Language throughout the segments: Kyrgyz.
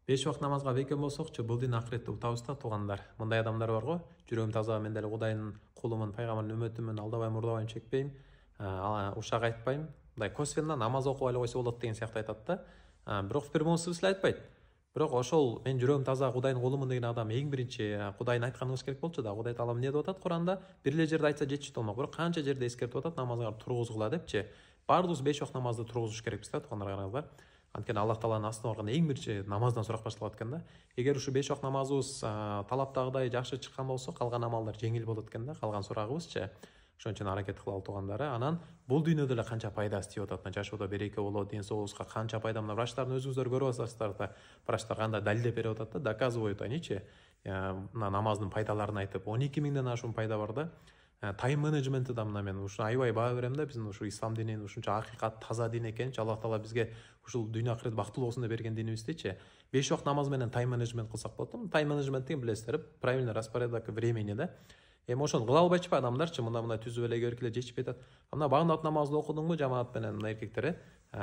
Беш вакыт намазга бекем болсокчу, бул дин акыретте утабыз да туугандар. Мындай адамдар бар го, жүрөгүм таза, мен деле Кудайдын кулумун, пайгамбардын үмөтүмүн, алдабайм, урдабайм, чекпейм, ушак айтпайм. Мындай косвенно намаз окуп эле койсо болот деген сыяктуу айтат да. Бирок бир момусу силе айтпайт. Бирок ошол мен жүрөгүм таза, Кудайдын кулумун деген адам эң биринчи Кудайдын айтканын кылыш керек болчу да. Кудай таалам эмне деп атат Куранда? Бир эле жерде айтса жетиши болмок, бирок канча жерде эскертип атат, намазга тургузгула депчи. Баардыгыбыз 5 вакыт намазды тургузуш керекпиз да, туугандар, караңыздар. Анткени Аллах Тааланын астына барганда эң биринчи намаздан сурак башталат экен да. Эгер ушу 5 вакыт намазыбыз талаптагыдай жакшы чыккан болсо, калган амалдар жеңил болот экен да, калган сурагыбызчы. Ошон үчүн аракет кылалы туугандары. Анан бул дүйнөдө эле канча пайдасы тиеп атат. Жашоодо береке болот, ден соолугубузга канча пайда. Мына врачтардын өзүңүздөр көрүп атасыздар да. Врачтар кандай далилдеп берип атат да, доказывают аничи. Мына намаздын пайдаларын айтып, 12 миңден ашуун пайда бар да. Тайм менеджменти да мына мен ушу аябай баа берем да, биздин ушу ислам динин ушунча акыйкат, таза дин экенчи. Аллах Таала бизге ушул дүйнө акырет бактылуу болсун деп берген динибиздичи. 5 вакыт намаз менен тайм менеджмент кылсак болот да. Тайм менеджмент деген билесиздер, правильный распорядок времени да. Эми ошону кыла албайчы адамдарчы, мындай түзүп эле көрүп эле жечип кетет. Мына багындап намазды окудуңбу жамаат менен, мына эркектер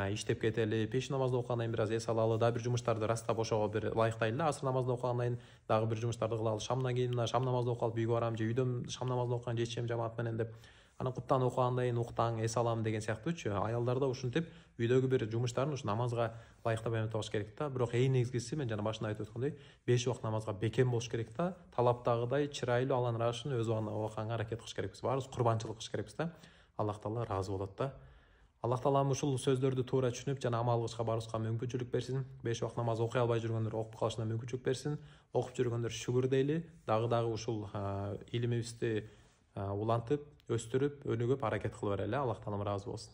иштеп кетели, пеш намазды окугандан кийин бир аз эс алалы, дагы бир жумуштарды растап ошого бир ылайыктайлы да. Асыр намазды окугандан кийин дагы бир жумуштарды кылалы. Шамдан кийин мына шам намазды окуп алып үйгө барам, же үйдөн шам намазды окуган жетишем жамаат менен деп. Анан куптан окугандан кийин уктаң, эс алам деген сыяктуучу. Аялдар да ушинтип үйдөгү бир жумуштарын ушу намазга ылайыктап эметебаш керек да. Бирок эң негизгиси мен жана башында айтып өткөндөй 5 вакыт намазга бекем болуш керек да. Талаптагыдай чырайлуу, Алланын ыраазычын өз убагында окуганга аракет кылыш керекпиз. Баарыбыз курбанчылык кылыш керекпиз да. Аллах Таала ыраазы болот да. Аллах Таалам ушул сөздөрдү туура түшүнүп жана амал кылышка баарыбызга мүмкүнчүлүк берсин. 5 вакыт намаз окуй албай жүргөндөр окуп калышына мүмкүнчүлүк берсин. Окуп жүргөндөр шүгүр дейли. Дагы ушул илимибизди улантып, өстүрүп, өнүгүп аракет кыла берели. Аллах Таалам ыраазы болсун.